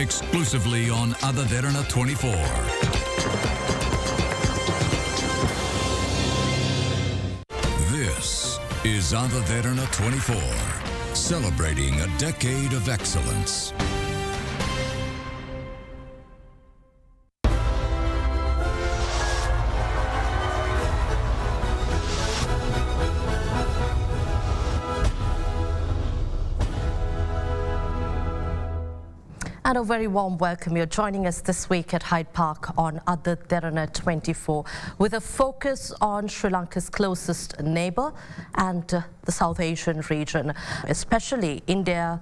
exclusively on Derana 24. This is Derana 24, celebrating a decade of excellence. And a very warm welcome. You're joining us this week at Hyde Park on Derana 24 with a focus on Sri Lanka's closest neighbor and the South Asian region, especially India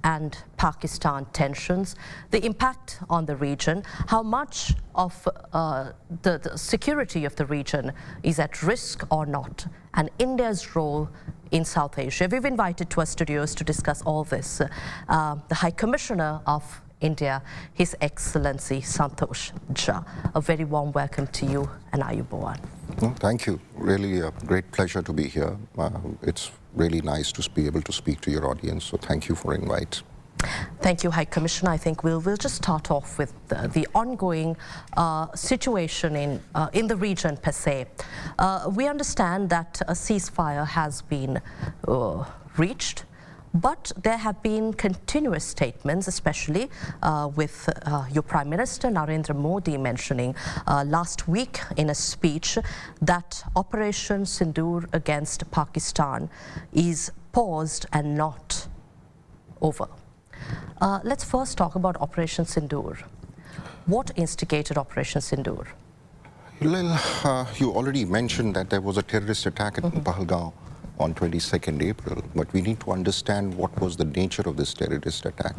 and Pakistan tensions, the impact on the region, how much of the security of the region is at risk or not, and India's role in South Asia. We've invited to our studios to discuss all this the High Commissioner of India, His Excellency Santosh Jha. A very warm welcome to you and Ayubowan. No, thank you. Really a great pleasure to be here. It's really nice to be able to speak to your audience, so thank you for invite. Thank you, High Commissioner. I think we'll just start off with the ongoing situation in the region per se. We understand that a ceasefire has been reached, but there have been continuous statements, especially with your Prime Minister Narendra Modi mentioning last week in a speech that Operation Sindoor against Pakistan is paused and not over. Let's first talk about Operation Sindoor. What instigated Operation Sindoor? Well, you already mentioned that there was a terrorist attack in Pahalgam on 22nd April, but we need to understand what was the nature of this terrorist attack.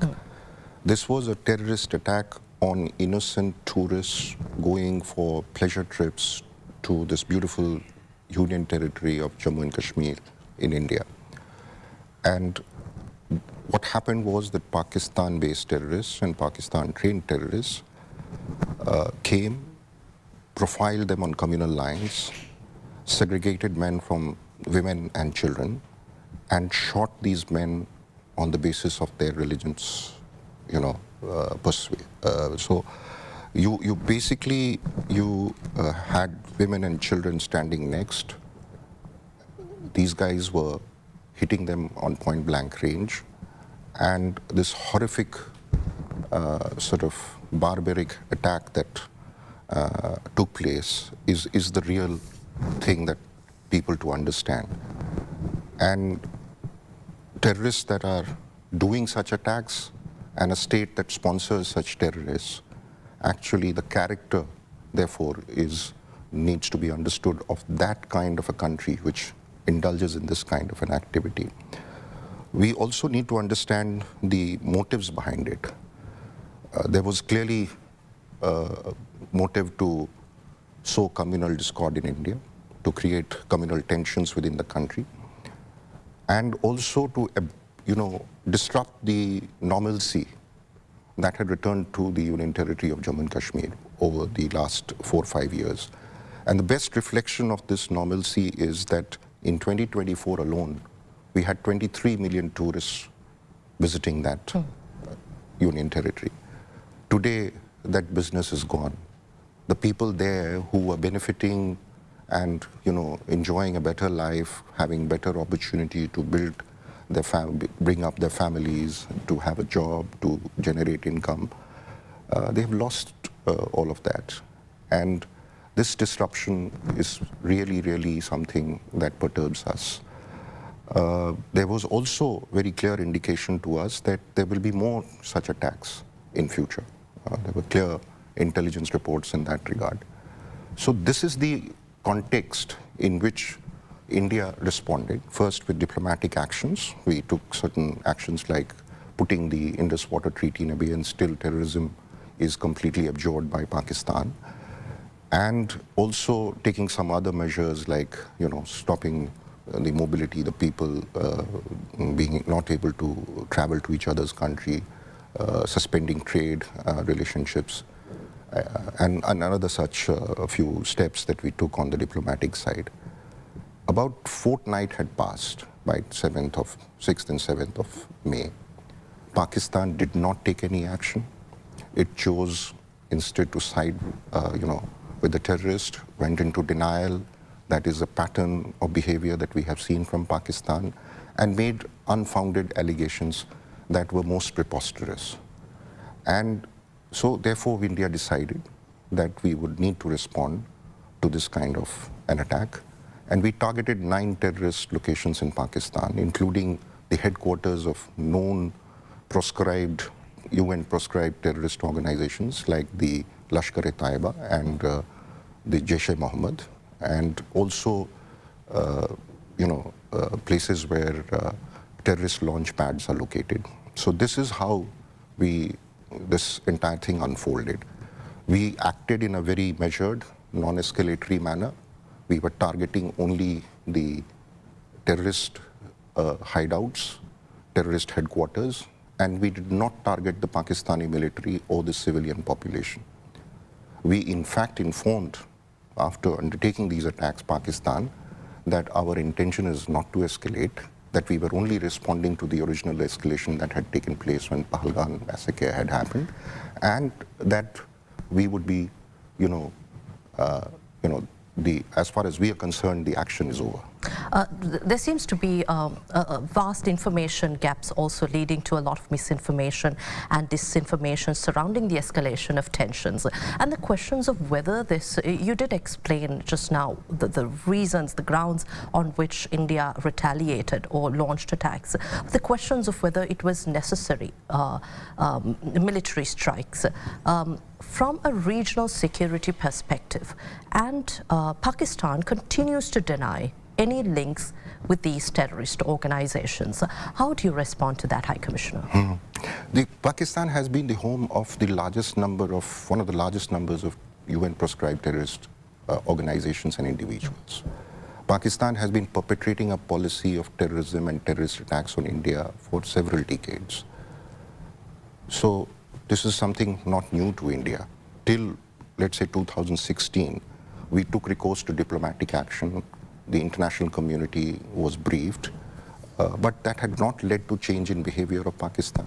This was a terrorist attack on innocent tourists going for pleasure trips to this beautiful union territory of Jammu and Kashmir in India. And what happened was that Pakistan-based terrorists and Pakistan-trained terrorists came, profiled them on communal lines, segregated men from women and children, and shot these men on the basis of their religions, so you basically had women and children standing next. These guys were hitting them on point-blank range, and this horrific sort of barbaric attack that took place is the real thing that people to understand. And terrorists that are doing such attacks and a state that sponsors such terrorists, actually the character, therefore, needs to be understood of that kind of a country which indulges in this kind of an activity. We also need to understand the motives behind it. There was clearly a motive to sow communal discord in India, to create communal tensions within the country, and also to, disrupt the normalcy that had returned to the Union Territory of Jammu and Kashmir over the last 4 or 5 years. And the best reflection of this normalcy is that in 2024 alone, we had 23 million tourists visiting that Union Territory. Today, that business is gone. The people there who were benefiting and enjoying a better life, having better opportunity to build their bring up their families, to have a job, to generate income, they have lost all of that. And this disruption is really, really something that perturbs us. There was also very clear indication to us that there will be more such attacks in future. There were clear intelligence reports in that regard. So this is the context in which India responded, first with diplomatic actions. We took certain actions like putting the Indus Water Treaty in abeyance till terrorism is completely abjured by Pakistan, and also taking some other measures like, stopping the mobility, the people being not able to travel to each other's country, suspending trade relationships, and another such a few steps that we took on the diplomatic side. About fortnight had passed by 6th and 7th of May. Pakistan did not take any action. it chose instead to side, with the terrorist, went into denial. That is a pattern of behavior that we have seen from Pakistan, and made unfounded allegations that were most preposterous. And so therefore India decided that we would need to respond to this kind of an attack. And we targeted 9 terrorist locations in Pakistan, including the headquarters of known proscribed, UN-proscribed terrorist organizations like the Lashkar-e-Taiba and the Jaish-e-Mohammed, and also places where terrorist launch pads are located. So this is how this entire thing unfolded. We acted in a very measured, non-escalatory manner. We were targeting only the terrorist hideouts, terrorist headquarters, and we did not target the Pakistani military or the civilian population. We in fact informed, after undertaking these attacks, Pakistan, that our intention is not to escalate, that we were only responding to the original escalation that had taken place when Pahalgam massacre had happened, and that we would be, as far as we are concerned, the action is over. There seems to be vast information gaps also leading to a lot of misinformation and disinformation surrounding the escalation of tensions. And the questions of whether this, you did explain just now the reasons, the grounds on which India retaliated or launched attacks. The questions of whether it was necessary, military strikes. From a regional security perspective, and Pakistan continues to deny any links with these terrorist organizations. How do you respond to that, High Commissioner? Pakistan has been the home of one of the largest numbers of UN-proscribed terrorist organizations and individuals. Pakistan has been perpetrating a policy of terrorism and terrorist attacks on India for several decades. So this is something not new to India. Till, let's say, 2016, we took recourse to diplomatic action. The international community was briefed, but that had not led to change in behavior of Pakistan.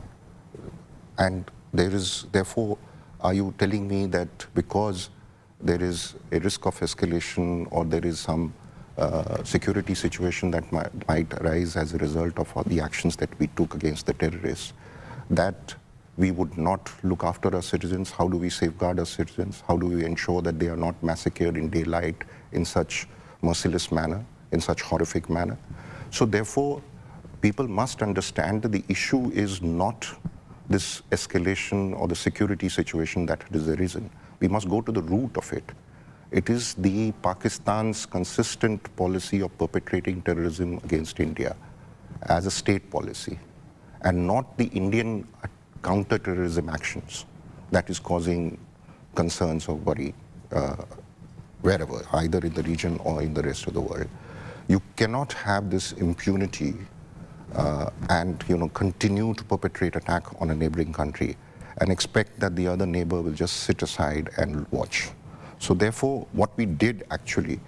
And therefore, are you telling me that because there is a risk of escalation or there is some security situation that might arise as a result of all the actions that we took against the terrorists, that we would not look after our citizens? How do we safeguard our citizens? How do we ensure that they are not massacred in daylight in such merciless manner, in such horrific manner? So therefore, people must understand that the issue is not this escalation or the security situation that has arisen. We must go to the root of it. It is the Pakistan's consistent policy of perpetrating terrorism against India as a state policy, and not the Indian counter-terrorism actions that is causing concerns or worry wherever, either in the region or in the rest of the world. You cannot have this impunity and continue to perpetrate attack on a neighboring country and expect that the other neighbor will just sit aside and watch. So therefore, what we did actually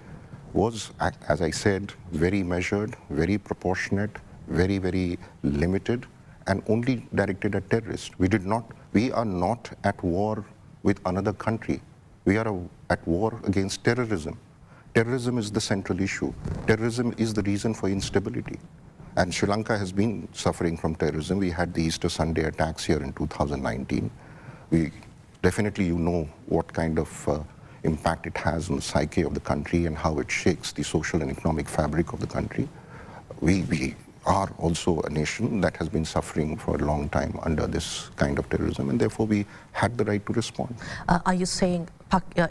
was, as I said, very measured, very proportionate, very, very limited, and only directed at terrorists. We are not at war with another country. We are at war against terrorism. Terrorism is the central issue. Terrorism is the reason for instability. And Sri Lanka has been suffering from terrorism. We had the Easter Sunday attacks here in 2019. Definitely you know what kind of impact it has on the psyche of the country and how it shakes the social and economic fabric of the country. We are also a nation that has been suffering for a long time under this kind of terrorism, and therefore we had the right to respond. Are you saying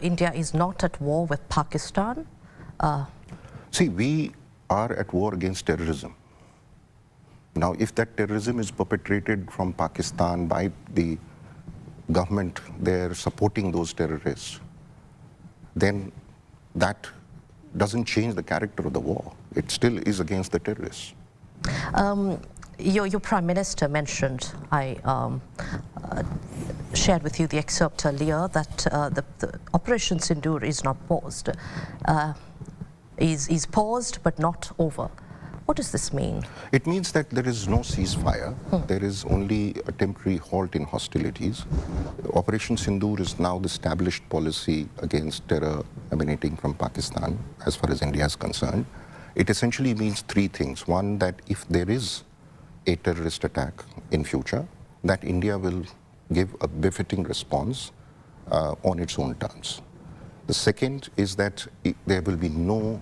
India is not at war with Pakistan? See, we are at war against terrorism. Now, if that terrorism is perpetrated from Pakistan by the government there supporting those terrorists, then that doesn't change the character of the war. It still is against the terrorists. Your Prime Minister mentioned, I shared with you the excerpt earlier, that the Operation Sindoor is not paused. Is paused but not over. What does this mean? It means that there is no ceasefire. There is only a temporary halt in hostilities. Operation Sindoor is now the established policy against terror emanating from Pakistan, as far as India is concerned. It essentially means three things. One, that if there is a terrorist attack in future, that India will give a befitting response on its own terms. The second is that there will be no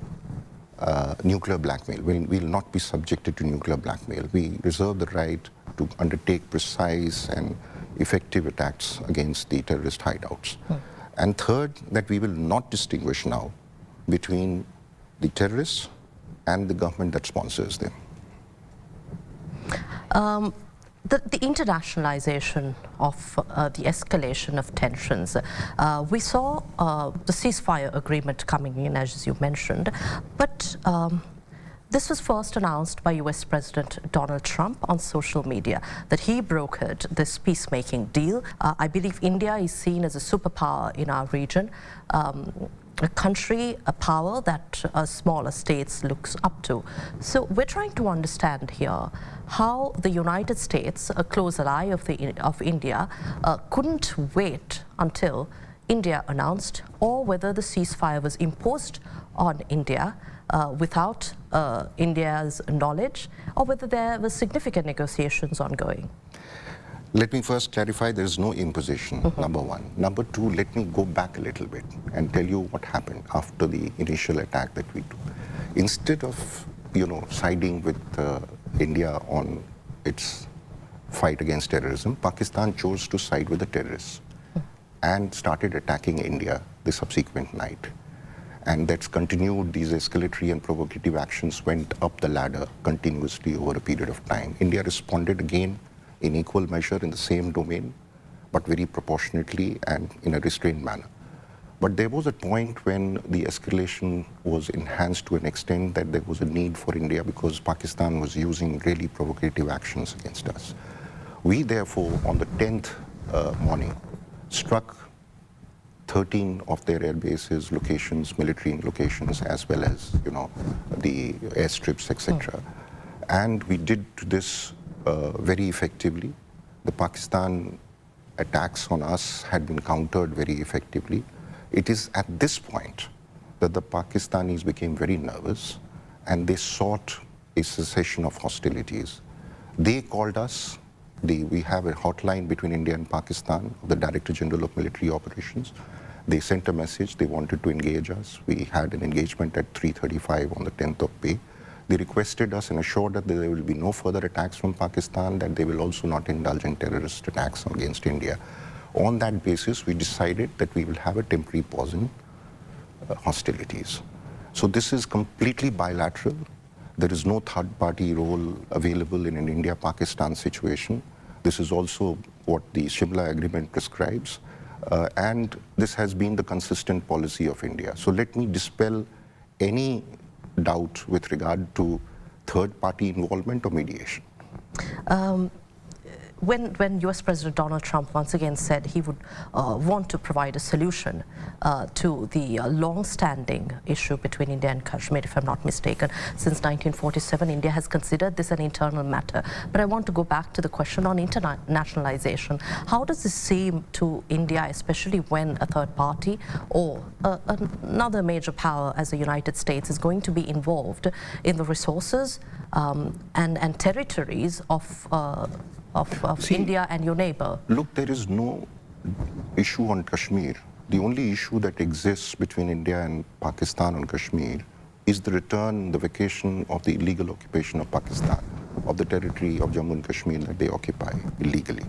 nuclear blackmail. We will not be subjected to nuclear blackmail. We reserve the right to undertake precise and effective attacks against the terrorist hideouts. And third, that we will not distinguish now between the terrorists and the government that sponsors them. The internationalization of the escalation of tensions. We saw the ceasefire agreement coming in, as you mentioned, but this was first announced by US President Donald Trump on social media, that he brokered this peacemaking deal. I believe India is seen as a superpower in our region, a country, a power that smaller states looks up to. So we're trying to understand here how the United States, a close ally of India, couldn't wait until India announced, or whether the ceasefire was imposed on India without India's knowledge, or whether there were significant negotiations ongoing. Let me first clarify, there is no imposition, number one. Number two, let me go back a little bit and tell you what happened after the initial attack that we took. Instead of, siding with India on its fight against terrorism, Pakistan chose to side with the terrorists and started attacking India the subsequent night. And that's continued. These escalatory and provocative actions went up the ladder continuously over a period of time. India responded again in equal measure in the same domain, but very proportionately and in a restrained manner. But there was a point when the escalation was enhanced to an extent that there was a need for India, because Pakistan was using really provocative actions against us. We therefore, on the 10th morning, struck 13 of their air bases, locations, military locations, as well as, the airstrips, etc. And we did this very effectively. The Pakistan attacks on us had been countered very effectively. It is at this point that the Pakistanis became very nervous and they sought a cessation of hostilities. They called us. We have a hotline between India and Pakistan, the Director General of Military Operations. They sent a message. They wanted to engage us. We had an engagement at 3:35 on the 10th of May. They requested us and assured us that there will be no further attacks from Pakistan, that they will also not indulge in terrorist attacks against India. On that basis, we decided that we will have a temporary pause in hostilities. So this is completely bilateral. There is no third-party role available in an India-Pakistan situation. This is also what the Shimla Agreement prescribes. And this has been the consistent policy of India. So let me dispel any doubt with regard to third-party involvement or mediation. When US President Donald Trump once again said he would want to provide a solution to the long-standing issue between India and Kashmir, if I'm not mistaken, since 1947, India has considered this an internal matter. But I want to go back to the question on internationalization. How does this seem to India, especially when a third party or another major power as the United States is going to be involved in the resources and territories of India and your neighbor? Look, there is no issue on Kashmir. The only issue that exists between India and Pakistan on Kashmir is the return, the vacation of the illegal occupation of Pakistan, of the territory of Jammu and Kashmir that they occupy illegally.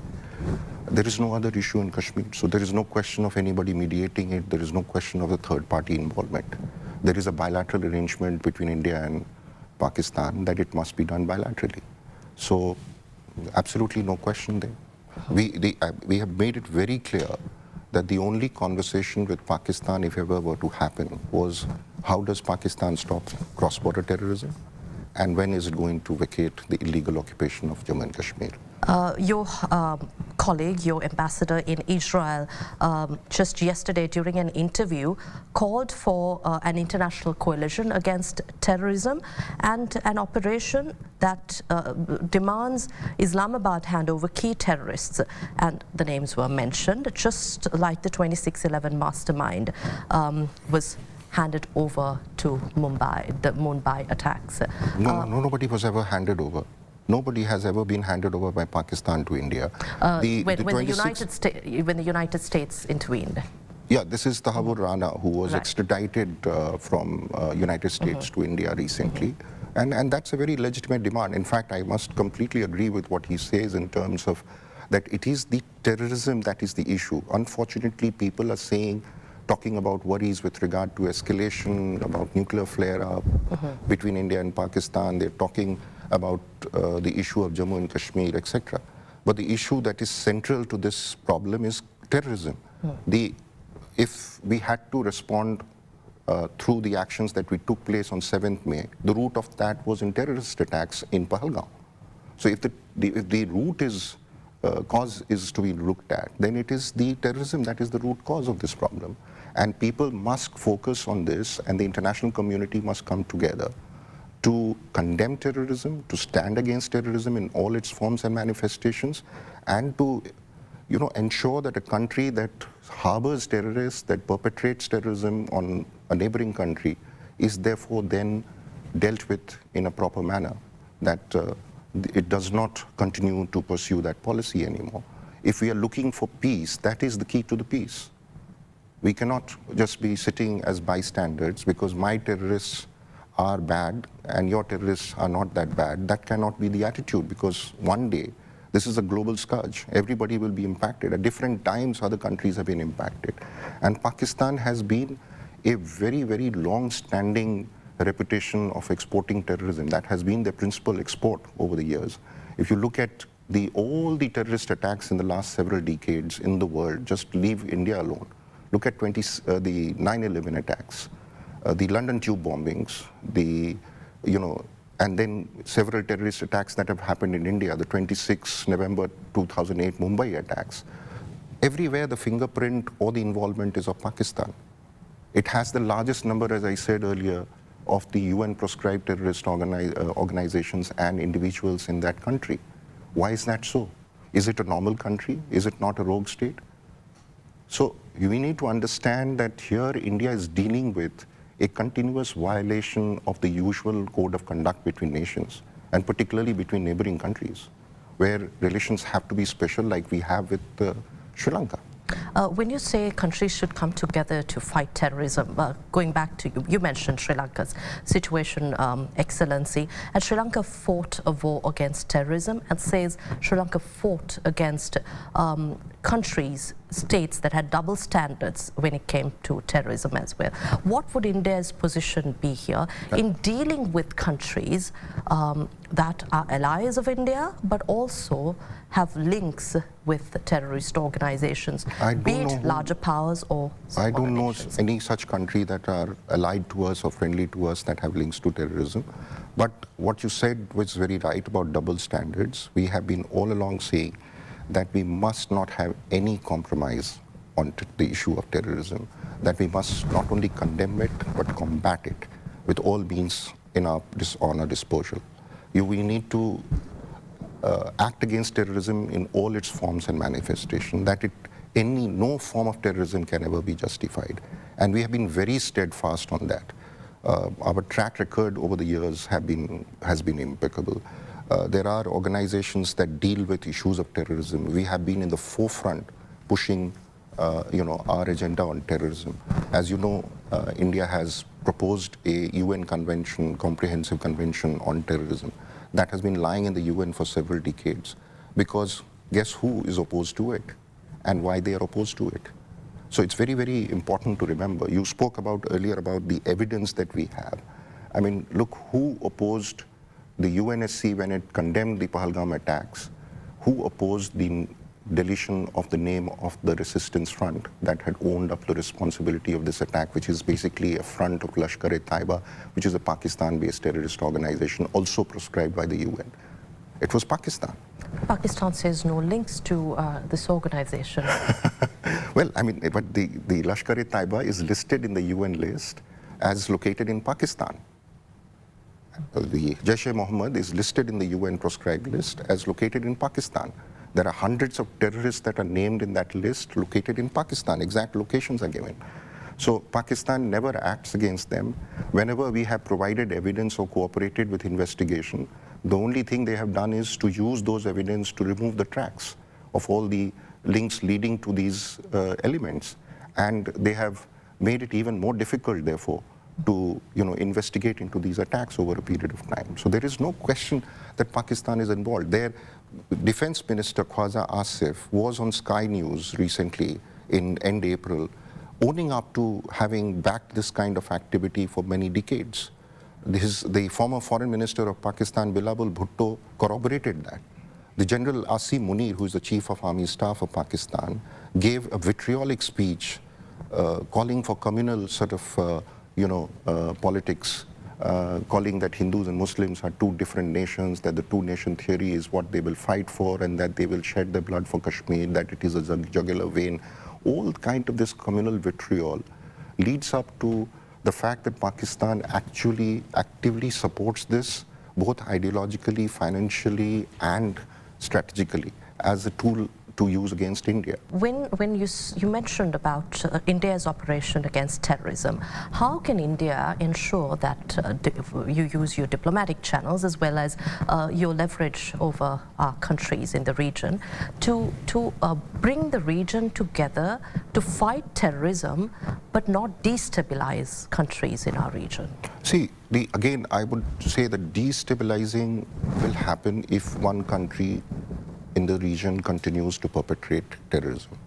There is no other issue in Kashmir. So there is no question of anybody mediating it. There is no question of the third party involvement. There is a bilateral arrangement between India and Pakistan that it must be done bilaterally. So absolutely no question there. We have made it very clear that the only conversation with Pakistan, if ever were to happen, was how does Pakistan stop cross-border terrorism, and when is it going to vacate the illegal occupation of Jammu and Kashmir. Your colleague, your ambassador in Israel, just yesterday during an interview, called for an international coalition against terrorism and an operation that demands Islamabad hand over key terrorists. And the names were mentioned, just like the 26/11 mastermind was handed over to Mumbai, the Mumbai attacks. Nobody was ever handed over. Nobody has ever been handed over by Pakistan to India. When the United States intervened. Yeah, this is Tahabur Rana, who was extradited from United States to India recently. And that's a very legitimate demand. In fact, I must completely agree with what he says in terms of that it is the terrorism that is the issue. Unfortunately, people are talking about worries with regard to escalation, about nuclear flare-up between India and Pakistan. They're talking about the issue of Jammu and Kashmir, etc. But the issue that is central to this problem is terrorism. If we had to respond through the actions that we took place on 7th May, the root of that was in terrorist attacks in Pahalgam. So if the cause is to be looked at, then it is the terrorism that is the root cause of this problem. And people must focus on this, and the international community must come together to condemn terrorism, to stand against terrorism in all its forms and manifestations, and to ensure that a country that harbors terrorists, that perpetrates terrorism on a neighboring country, is therefore then dealt with in a proper manner, that it does not continue to pursue that policy anymore. If we are looking for peace, that is the key to the peace. We cannot just be sitting as bystanders because my terrorists are bad and your terrorists are not that bad. That cannot be the attitude, because one day, this is a global scourge. Everybody will be impacted. At different times, other countries have been impacted. And Pakistan has been a very, very long-standing reputation of exporting terrorism. That has been their principal export over the years. If you look at all the terrorist attacks in the last several decades in the world, just leave India alone. Look at the 9/11 attacks, the London tube bombings, and then several terrorist attacks that have happened in India, the 26 November 2008 Mumbai attacks. Everywhere the fingerprint or the involvement is of Pakistan. It has the largest number, as I said earlier, of the UN-proscribed terrorist organizations and individuals in that country. Why is that so? Is it a normal country? Is it not a rogue state? So we need to understand that here India is dealing with a continuous violation of the usual code of conduct between nations, and particularly between neighboring countries, where relations have to be special, like we have with Sri Lanka. When you say countries should come together to fight terrorism, going back to you mentioned Sri Lanka's situation, Excellency, and Sri Lanka fought a war against terrorism and says Sri Lanka fought against states that had double standards when it came to terrorism as well. What would India's position be here in dealing with countries that are allies of India, but also have links with the terrorist organizations, be it larger powers or smaller nations? I don't know any such country that are allied to us or friendly to us that have links to terrorism. But what you said was very right about double standards. We have been all along saying that we must not have any compromise on the issue of terrorism, that we must not only condemn it, but combat it with all means in our disposal. We need to act against terrorism in all its forms and manifestation, that no form of terrorism can ever be justified. And we have been very steadfast on that. Our track record over the years has been impeccable. There are organizations that deal with issues of terrorism. We have been in the forefront pushing our agenda on terrorism. As you know, India has proposed a UN convention, comprehensive convention on terrorism, that has been lying in the UN for several decades, because guess who is opposed to it and why they are opposed to it. So it's very, very important to remember. You spoke earlier about the evidence that we have. I mean, look who opposed the UNSC when it condemned the Pahalgam attacks, who opposed the deletion of the name of the resistance front that had owned up the responsibility of this attack, which is basically a front of Lashkar-e-Taiba, which is a Pakistan-based terrorist organization also proscribed by the UN. It was Pakistan. Pakistan says no links to this organization. Well, I mean, but the Lashkar-e-Taiba is listed in the UN list as located in Pakistan. The Jaish-e-Mohammed is listed in the UN proscribed list as located in Pakistan. There are hundreds of terrorists that are named in that list located in Pakistan. Exact locations are given. So Pakistan never acts against them. Whenever we have provided evidence or cooperated with investigation, the only thing they have done is to use those evidence to remove the tracks of all the links leading to these elements. And they have made it even more difficult, therefore, to investigate into these attacks over a period of time. So there is no question that Pakistan is involved. Their Defense Minister Khwaja Asif was on Sky News recently in end April, owning up to having backed this kind of activity for many decades. The former Foreign Minister of Pakistan, Bilawal Bhutto, corroborated that. The General Asim Munir, who is the Chief of Army Staff of Pakistan, gave a vitriolic speech calling for communal sort of politics, calling that Hindus and Muslims are two different nations, that the two-nation theory is what they will fight for, and that they will shed their blood for Kashmir, that it is a jugular vein. All kind of this communal vitriol leads up to the fact that Pakistan actually actively supports this, both ideologically, financially, and strategically, as a tool to use against India. When you mentioned about India's operation against terrorism, how can India ensure that you use your diplomatic channels as well as your leverage over our countries in the region to bring the region together to fight terrorism but not destabilize countries in our region? See, again, I would say that destabilizing will happen if one country in the region continues to perpetrate terrorism.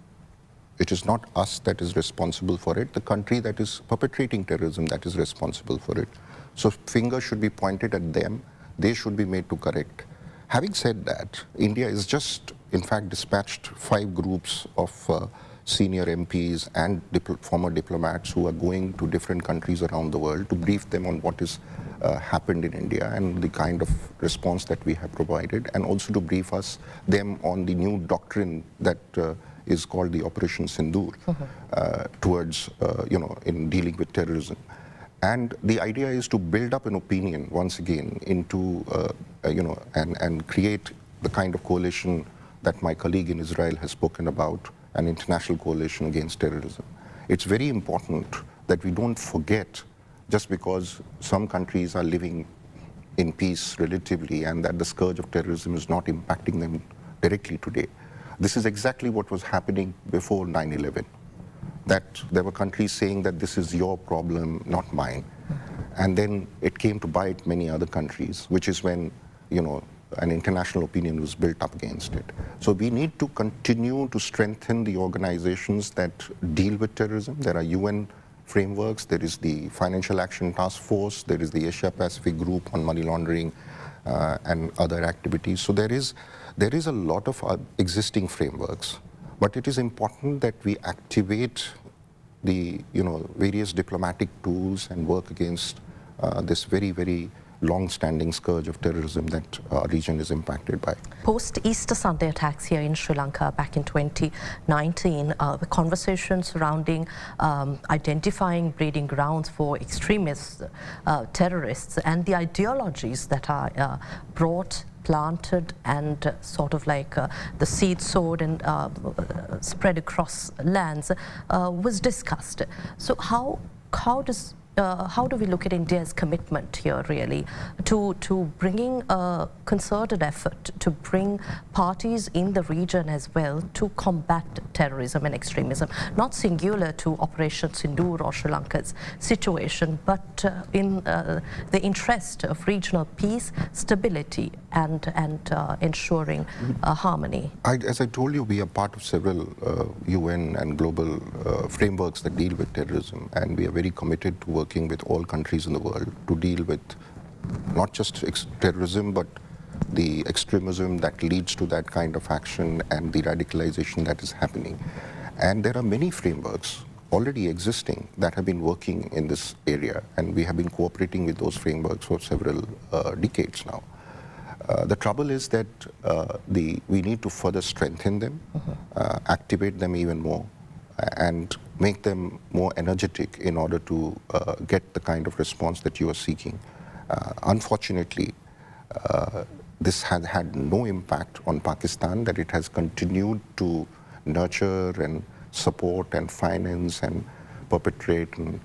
It is not us that is responsible for it, the country that is perpetrating terrorism that is responsible for it. So fingers should be pointed at them, they should be made to correct. Having said that, India is just, in fact, dispatched 5 groups of senior MPs and former diplomats who are going to different countries around the world to brief them on what is happened in India and the kind of response that we have provided, and also to brief them on the new doctrine that is called the Operation Sindoor towards, in dealing with terrorism. And the idea is to build up an opinion once again into, and create the kind of coalition that my colleague in Israel has spoken about, an international coalition against terrorism. It's very important that we don't forget, just because some countries are living in peace relatively and that the scourge of terrorism is not impacting them directly today. This is exactly what was happening before 9/11. That there were countries saying that this is your problem, not mine. And then it came to bite many other countries, which is when, an international opinion was built up against it. So we need to continue to strengthen the organizations that deal with terrorism. There are UN frameworks, there is the Financial Action Task Force, there is the Asia Pacific Group on money laundering and other activities. So there is a lot of existing frameworks, but it is important that we activate the various diplomatic tools and work against this very, very long-standing scourge of terrorism that our region is impacted by. Post-Easter Sunday attacks here in Sri Lanka back in 2019, the conversation surrounding identifying breeding grounds for extremists, terrorists, and the ideologies that are planted and sort of like the seed sowed and spread across lands was discussed. So how do we look at India's commitment here, really, to bringing a concerted effort to bring parties in the region as well to combat terrorism and extremism, not singular to Operation Sindoor or Sri Lanka's situation, but in the interest of regional peace, stability, and ensuring harmony? As I told you, we are part of several UN and global frameworks that deal with terrorism, and we are very committed to working with all countries in the world to deal with not just terrorism, but the extremism that leads to that kind of action and the radicalization that is happening. And there are many frameworks already existing that have been working in this area, and we have been cooperating with those frameworks for several decades now. The trouble is that we need to further strengthen them, activate them even more, and make them more energetic in order to get the kind of response that you are seeking. Unfortunately, this has had no impact on Pakistan, that it has continued to nurture and support and finance and perpetrate and,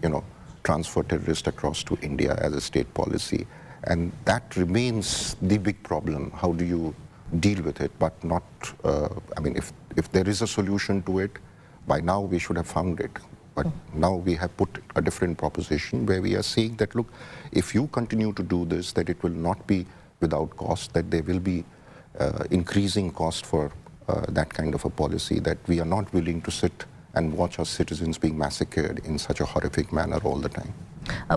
transfer terrorists across to India as a state policy. And that remains the big problem. How do you deal with it? But not, if there is a solution to it, by now we should have found it. But now we have put a different proposition where we are saying that, look, if you continue to do this, that it will not be without cost, that there will be increasing cost for that kind of a policy, that we are not willing to sit and watch our citizens being massacred in such a horrific manner all the time.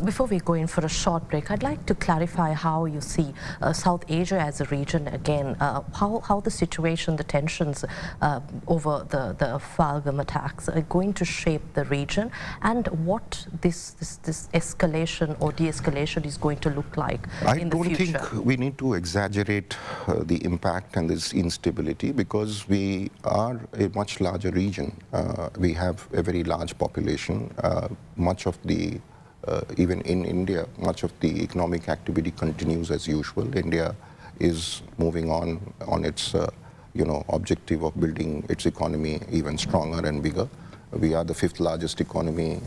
Before we go in for a short break, I'd like to clarify how you see South Asia as a region again, how the situation, the tensions over the Pahalgam attacks are going to shape the region, and what this escalation or de-escalation is going to look like in the future. I don't think we need to exaggerate the impact and this instability, because we are a much larger region. We have a very large population. Much of the even in India, much of the economic activity continues as usual. India is moving on its objective of building its economy even stronger and bigger. We are the 5th largest economy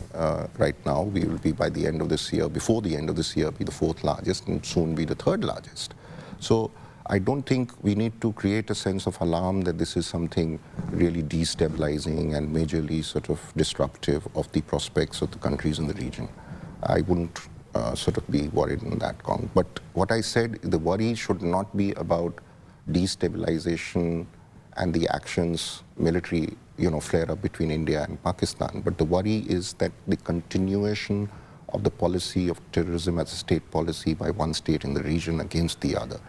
right now. We will be, by the end of this year, before the end of this year, be the 4th largest and soon be the 3rd largest. So I don't think we need to create a sense of alarm that this is something really destabilizing and majorly sort of disruptive of the prospects of the countries in the region. I wouldn't be worried on that count. But what I said, the worry should not be about destabilization and the actions, military, flare-up between India and Pakistan. But the worry is that the continuation of the policy of terrorism as a state policy by one state in the region against the other.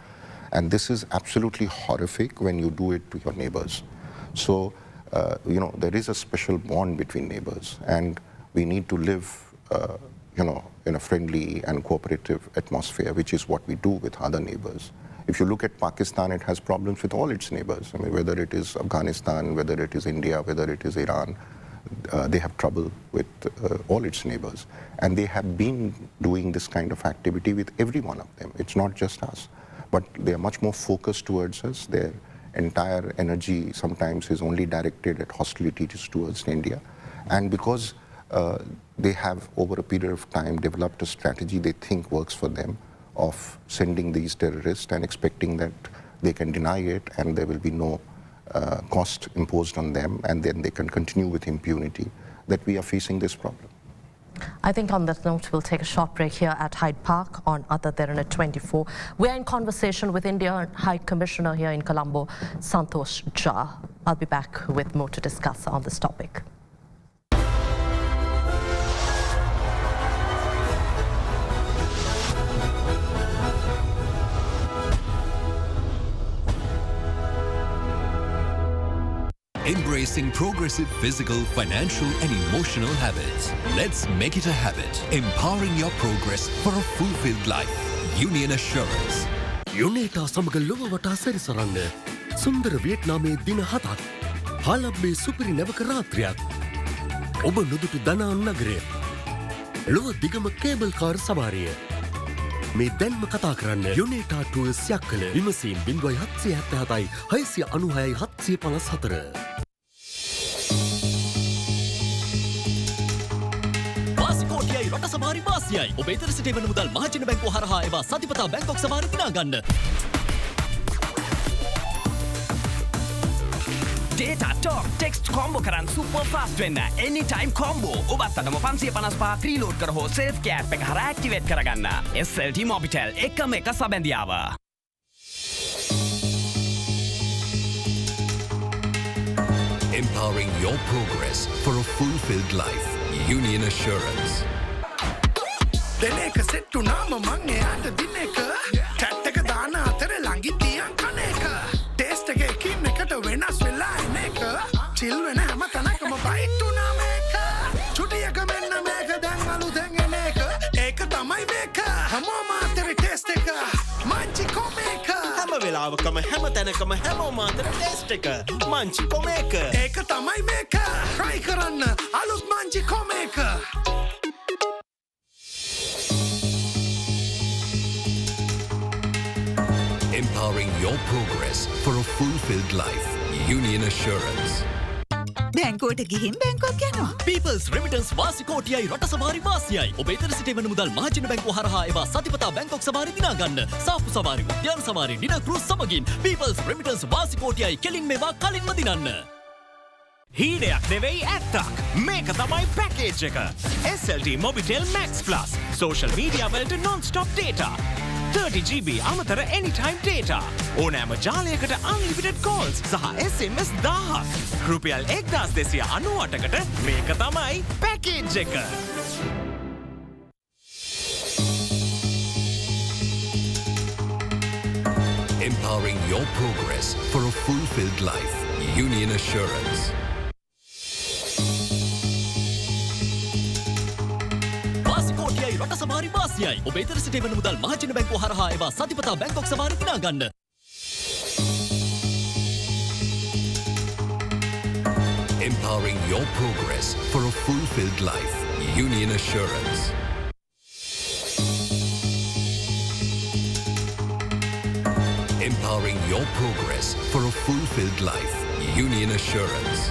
And this is absolutely horrific when you do it to your neighbors. So, there is a special bond between neighbors, and we need to live in a friendly and cooperative atmosphere, which is what we do with other neighbors. If you look at Pakistan, it has problems with all its neighbors. Whether it is Afghanistan, whether it is India, whether it is Iran, they have trouble with all its neighbors. And they have been doing this kind of activity with every one of them. It's not just us. But they are much more focused towards us. Their entire energy sometimes is only directed at hostilities towards India. And because they have, over a period of time, developed a strategy they think works for them of sending these terrorists and expecting that they can deny it and there will be no cost imposed on them, and then they can continue with impunity, that we are facing this problem. I think on that note, we'll take a short break here at Hyde Park on Derana 24. We're in conversation with India High Commissioner here in Colombo, Santosh Jha. I'll be back with more to discuss on this topic. Embracing progressive physical, financial and emotional habits. Let's make it a habit. Empowering your progress for a fulfilled life. Union Assurance. Yuneta samaga lowa wata sarisaranga. Sundara Vietnamේ dina 7ක්. Pahalgam supiri නැවක රාත්‍රියක්. ඔබ නුදුටු දනාන් නගරය. ලොව දිගම cable car සවාරිය. මේ දැන්ම කතා කරන්න Yuneta Tours Yakkala විමසීම් 0777 696 754. රට සවාරි වාසියයි. ඔබ ඉදිරි සිට වෙන මුදල් මහජන බැංකුව හරහා ඒවා සතිපතා බැංකොක් සවාරි දිනා ගන්න. Data, talk, text combo කරන් super fast වෙන්න. Anytime combo. ඔබත් අදම 555 preload කර හෝ self care එක හරහා activate කරගන්න. SLT Mobitel එකම එක සබැඳියාව. Empowering your progress for a fulfilled life. Union Assurance. දෙනේක සෙට්ටු නාම මං එයාට දිනේක චැට් එක දාන අතර ළඟින් තියන් කන එක ටේස්ට් එක එකින් එකට වෙනස් වෙලා එන එක චිල් වෙන හැම තැනකම බයිට් උනා මේක චුටියක මෙන්න මේක දැන් අලුතෙන් එන එක ඒක තමයි මේක හැමෝම අතර ටේස්ට් එක මංචි කොමේක හැම වෙලාවකම හැම තැනකම හැමෝම අතර ටෙස්ට් එක මංචි කොමේක ඒක තමයි මේක try කරන්න අලුත් Munchee කොමේක Empowering your progress for a fulfilled life. Union Assurance. බැංකුවට ගිහින් බැංකුවක් යනවා. People's Remittance වාසි කෝටියයි රට සවාරි වාසියයි. ඔබ ඉදිරි සිට වෙන මුදල් මහජන බැංකුව හරහා ඒවා සතිපතා බැංකුවක් සවාරි දිනා ගන්න. සාප්පු සවාරි, උද්‍යාන සවාරි, ඩිනර් ක්‍රූස් සමගින් People's Remittance වාසි කෝටියයි කෙලින් මේවා කලින්ම දිනන්න. හීනයක් නෙවෙයි ඇත්තක්. මේක තමයි පැකේජ් එක. SLT Mobitel Max Plus. Social media වලට non-stop data. 30GB අමතර anytime data. ඕනෑම ජාලයකට unlimited calls සහ SMS 1000ක්. රුපියල් 1298කට මේක තමයි පැකේජ් එක. Empowering your progress for a fulfilled life. Union Assurance. වාසි කෝටියයි රට සවාරි වාසියයි. ඔබ ඉදිරි සිට වෙන මුදල් මහජන බැංකුව හරහා ඒවා සතිපතා බැංකුවක් සවාරි දිනා ගන්න. Empowering your progress for a fulfilled life. Union Assurance. Empowering your progress for a fulfilled life. Union Assurance.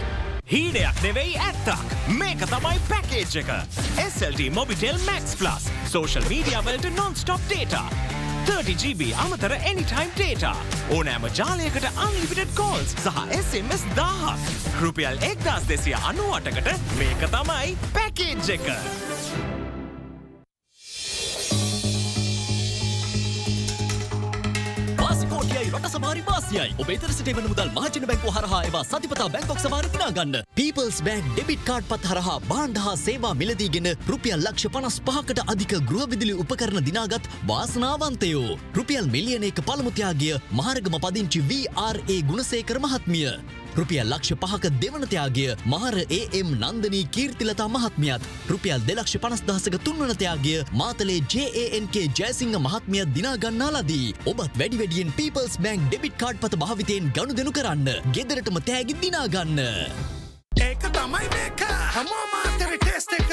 හීනයක් නෙවෙයි ඇත්තක්. මේක තමයි පැකේජ් එක. SLT Mobitel Max Plus. Social media වලට non-stop data. 30GB අමතර anytime data. ඕනෑම ජාලයකට unlimited calls සහ SMS 1000ක්. රුපියල් 1298කට මේක තමයි පැකේජ් එක. වාසි කෝටියයි රට සවාරි වාසියයි. ඔබ ඉදිරි සිට වෙන මුදල් මහජන බැංකුව හරහා ඒවා සතිපතා බැංකුවක් සවාරි දිනා ගන්න. People's Bank debit card පත් හරහා භාණ්ඩ හා සේවා මිලදීගෙන රුපියල් ලක්ෂ 55කට අධික ගෘහ විදුලි උපකරණ දිනාගත් වාසනාවන්තයෝ. රුපියල් මිලියනයක පළමු ත්‍යාගය මහරගම පදිංචි VRA ගුණසේකර මහත්මිය. රුපියල් ලක්ෂ 5ක දෙවන ත්‍යාගය මහර AM නන්දනී කීර්තිලතා මහත්මියත්. රුපියල් 2,50,000ක තුන්වන ත්‍යාගය මාතලේ JANK ජයසිංහ මහත්මිය දිනා ගන්නා ලදී. ඔබත් වැඩි වැඩියෙන් People's Bank debit card පත භාවිතයෙන් ගනුදෙනු කරන්න. ගෙදරටම තෑගි දිනා ගන්න. ඒක තමයි මේක හැමෝම අතර ටෙස්ට් එක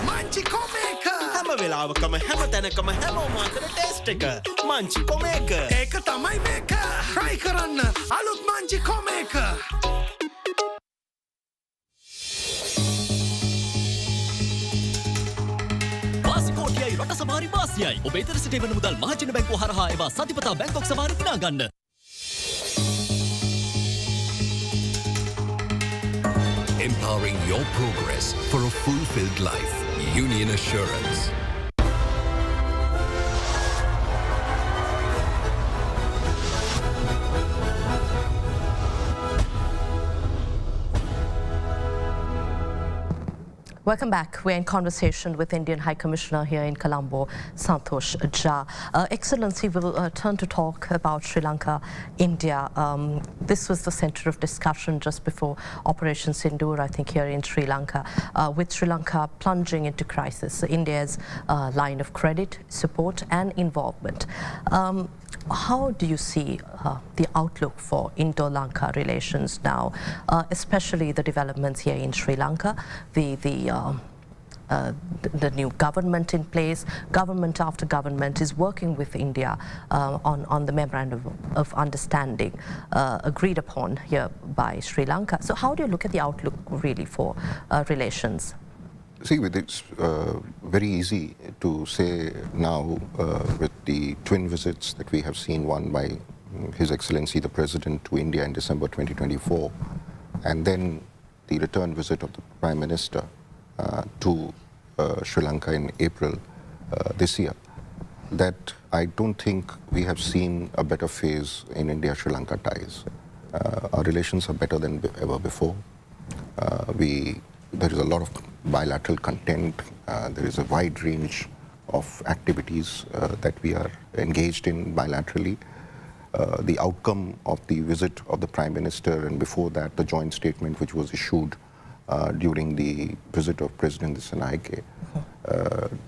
මංචි කොමේක හැම වෙලාවකම හැම තැනකම හැමෝම අතර ටෙස්ට් එක මංචි කොමේක ඒක තමයි මේක try කරන්න අලුත් මංචි කොමේක වාසි කෝටියයි රට සවාරි වාසියයි. ඔබ ඉදිරි සිට වෙන මුදල් මහජන බැංකුව හරහා ඒවා සතිපතා බැංකුවක් සවාරි දිනා ගන්න. Empowering your progress for a fulfilled life. Union Assurance. Welcome back. We're in conversation with Indian High Commissioner here in Colombo, Santosh Jha. Excellency, we'll turn to talk about Sri Lanka, India. This was the center of discussion just before Operation Sindoor, I think, here in Sri Lanka, with Sri Lanka plunging into crisis. India's line of credit, support and involvement. How do you see the outlook for Indo-Lanka relations now, especially the developments here in Sri Lanka, the new government in place, government after government is working with India on the memorandum of understanding agreed upon here by Sri Lanka. So how do you look at the outlook really for relations? See, it's very easy to say now with the twin visits that we have seen, one by His Excellency the President to India in December 2024, and then the return visit of the Prime Minister to Sri Lanka in April this year, that I don't think we have seen a better phase in India-Sri Lanka ties. Our relations are better than ever before. There is a lot of bilateral content. There is a wide range of activities that we are engaged in bilaterally. The outcome of the visit of the Prime Minister, and before that the joint statement which was issued during the visit of President Sanaike,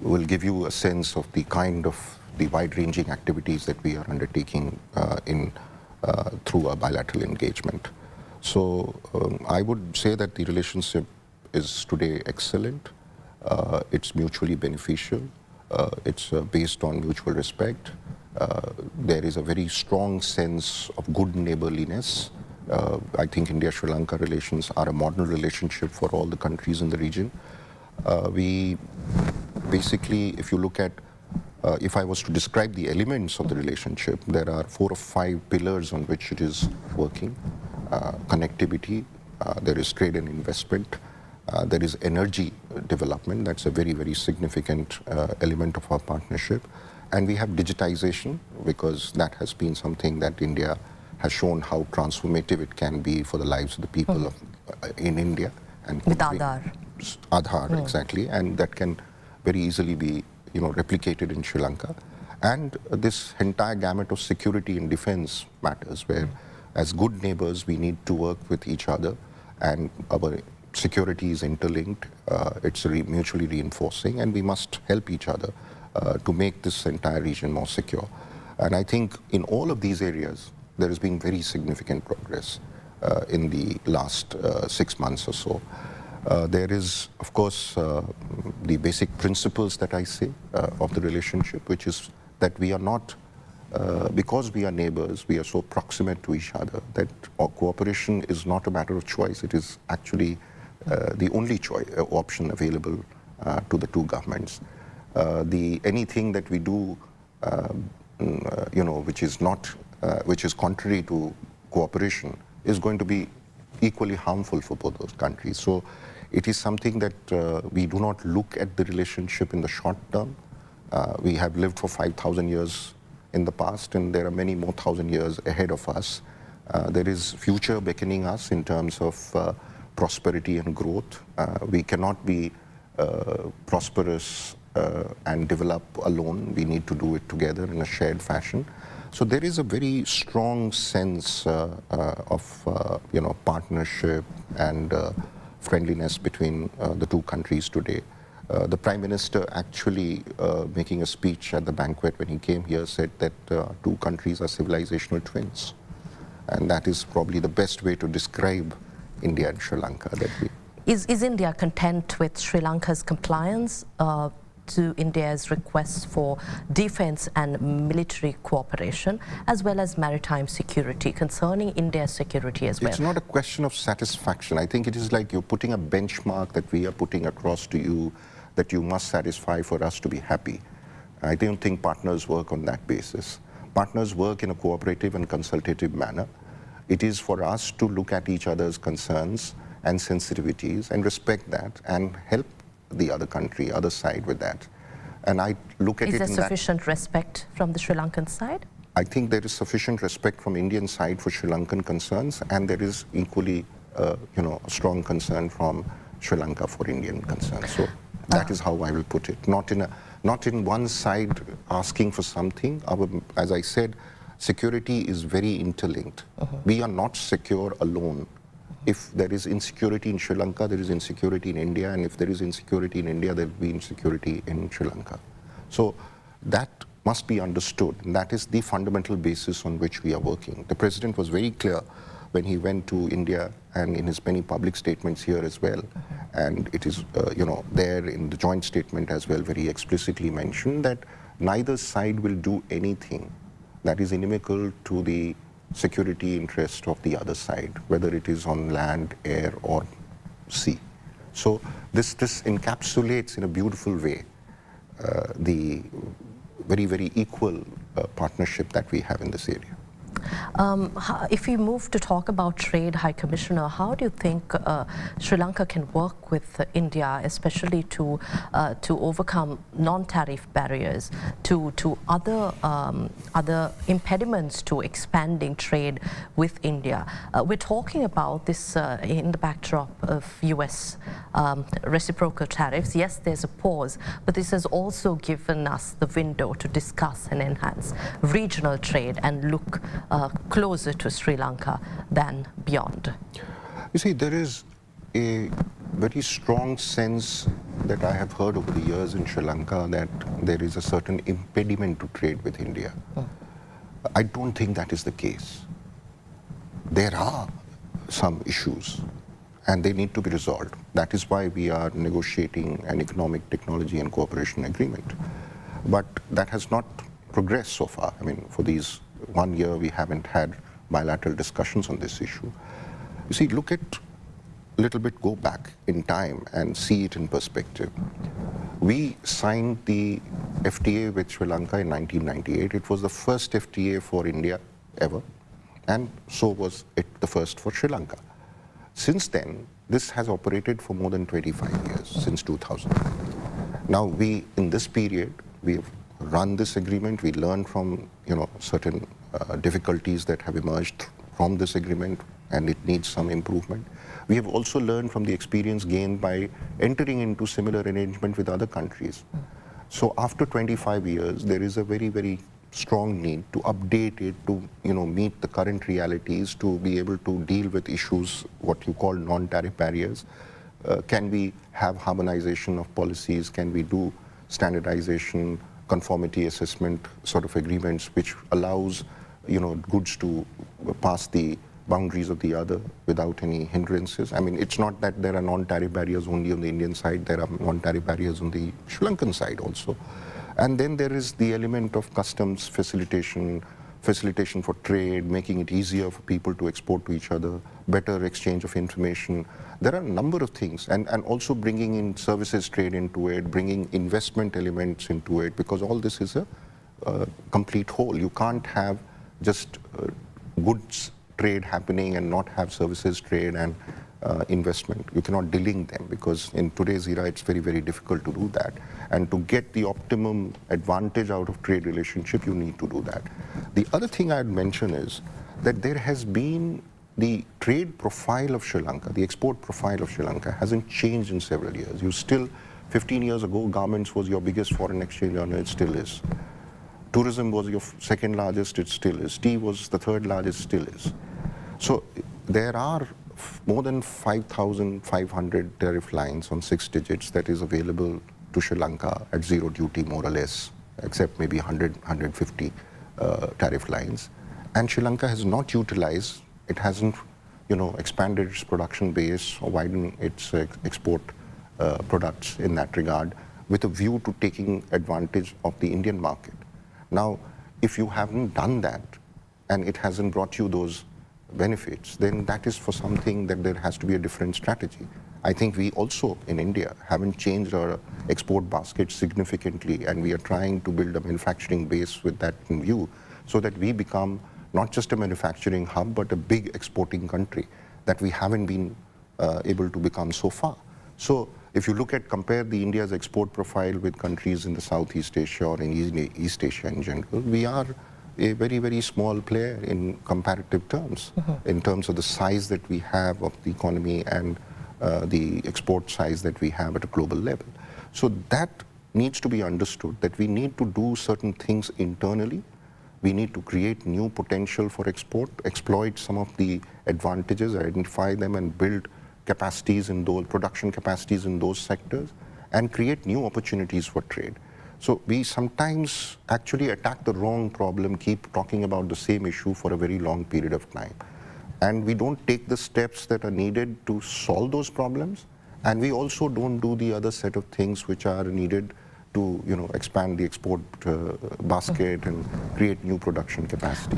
will give you a sense of the kind of the wide-ranging activities that we are undertaking in through a bilateral engagement. So I would say that the relationship is today excellent. It's mutually beneficial. It's based on mutual respect. There is a very strong sense of good neighborliness. I think India-Sri Lanka relations are a model relationship for all the countries in the region. We basically, if you look at, if I was to describe the elements of the relationship, there are 4 or 5 pillars on which it is working. Connectivity, there is trade and investment, there is energy development, that's a very, very significant element of our partnership. And we have digitization, because that has been something that India has shown how transformative it can be for the lives of the people in India. And with Aadhaar. Aadhaar, exactly, and that can very easily be replicated in Sri Lanka. And this entire gamut of security and defense matters, where as good neighbors we need to work with each other, and our security is interlinked, it's mutually reinforcing, and we must help each other to make this entire region more secure. And I think in all of these areas there has been very significant progress in the last 6 months or so. There is, of course, the basic principles that I say of the relationship, which is that we are not, because we are neighbors, we are so proximate to each other, that our cooperation is not a matter of choice. It is actually the only option available to the two governments. Anything that we do, which is not, which is contrary to cooperation, is going to be equally harmful for both those countries. So it is something that we do not look at the relationship in the short term. We have lived for 5,000 years in the past, and there are many more 1,000 years ahead of us. There is future beckoning us in terms of prosperity and growth. We cannot be prosperous and develop alone. We need to do it together in a shared fashion. So there is a very strong sense of partnership and friendliness between the two countries today. The Prime Minister actually making a speech at the banquet when he came here said that two countries are civilizational twins. And that is probably the best way to describe India and Sri Lanka. Is India content with Sri Lanka's compliance to India's requests for defense and military cooperation, as well as maritime security, concerning India's security as well? It's not a question of satisfaction. I think it is like you're putting a benchmark that we are putting across to you that you must satisfy for us to be happy. I don't think partners work on that basis. Partners work in a cooperative and consultative manner. It is for us to look at each other's concerns and sensitivities and respect that and help the other country, other side with that. And I look at it in that... Is there sufficient respect from the Sri Lankan side? I think there is sufficient respect from Indian side for Sri Lankan concerns, and there is equally, a strong concern from Sri Lanka for Indian concerns. So that is how I will put it. Not in one side asking for something. As I said, security is very interlinked. We are not secure alone. If there is insecurity in Sri Lanka, there is insecurity in India, and if there is insecurity in India, there will be insecurity in Sri Lanka. So that must be understood, and that is the fundamental basis on which we are working. The President was very clear when he went to India and in his many public statements here as well, and it is there in the joint statement as well very explicitly mentioned that neither side will do anything that is inimical to the security interest of the other side, whether it is on land, air or sea. So this encapsulates in a beautiful way the very, very equal partnership that we have in this area. If we move to talk about trade, High Commissioner, how do you think Sri Lanka can work with India, especially to overcome non-tariff barriers, to other impediments to expanding trade with India? We're talking about this in the backdrop of US reciprocal tariffs. Yes, there's a pause, but this has also given us the window to discuss and enhance regional trade and look closer to Sri Lanka than beyond. You see, there is a very strong sense that I have heard over the years in Sri Lanka that there is a certain impediment to trade with India. I don't think that is the case. there are some issues and they need to be resolved. That is why we are negotiating an economic, technology and cooperation agreement. But that has not progressed so far. I mean, for these 1 year, we haven't had bilateral discussions on this issue. You see, look at a little bit, go back in time and see it in perspective. We signed the FTA with Sri Lanka in 1998. It was the first FTA for India ever, and so was it the first for Sri Lanka. Since then, this has operated for more than 25 years, since 2000. Now, in this period, we've run this agreement. We learned from, certain difficulties that have emerged from this agreement, and it needs some improvement. We have also learned from the experience gained by entering into similar arrangement with other countries. So after 25 years, there is a very, very strong need to update it to meet the current realities, to be able to deal with issues, what you call non-tariff barriers. Can we have harmonization of policies? Can we do standardization, conformity assessment sort of agreements, which allows goods to pass the boundaries of the other without any hindrances? I mean, it's not that there are non-tariff barriers only on the Indian side, there are non-tariff barriers on the Sri Lankan side also. And then there is the element of customs facilitation for trade, making it easier for people to export to each other, better exchange of information. There are a number of things, and also bringing in services trade into it, bringing investment elements into it, because all this is a complete whole. You can't have just goods trade happening and not have services trade and investment. You cannot delink them, because in today's era it's very, very difficult to do that. And to get the optimum advantage out of trade relationship, you need to do that. The other thing I'd mention is that there has been the trade profile of Sri Lanka, the export profile of Sri Lanka hasn't changed in several years. You still, 15 years ago, garments was your biggest foreign exchange earner, it still is. Tourism was your second largest, it still is. Tea was the third largest, still is. So there are more than 5,500 tariff lines on 6 digits that is available to Sri Lanka at zero duty, more or less, except maybe 100, 150 tariff lines. And Sri Lanka has not utilized, it hasn't expanded its production base or widened its export products in that regard, with a view to taking advantage of the Indian market. Now, if you haven't done that and it hasn't brought you those benefits, then that is for something that there has to be a different strategy. I think we also in India haven't changed our export basket significantly, and we are trying to build a manufacturing base with that in view, so that we become not just a manufacturing hub but a big exporting country that we haven't been able to become so far. So if you compare the India's export profile with countries in the Southeast Asia or in East Asia in general, we are a very, very small player in comparative terms, in terms of the size that we have of the economy and the export size that we have at a global level. So that needs to be understood, that we need to do certain things internally. We need to create new potential for export, exploit some of the advantages, identify them and build capacities in those, production capacities in those sectors, and create new opportunities for trade. So we sometimes actually attack the wrong problem, keep talking about the same issue for a very long period of time. And we don't take the steps that are needed to solve those problems. And we also don't do the other set of things which are needed to expand the export basket and create new production capacity.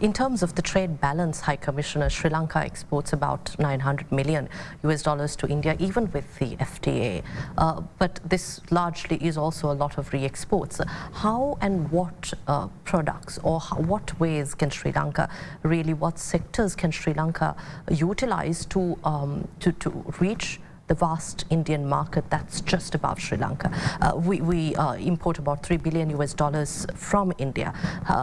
In terms of the trade balance, High Commissioner, Sri Lanka exports about $900 million to India, even with the FTA. But this largely is also a lot of re-exports. How and what products or what ways can Sri Lanka really, what sectors can Sri Lanka utilize to reach the vast Indian market that's just above Sri Lanka? We import about $3 billion from India.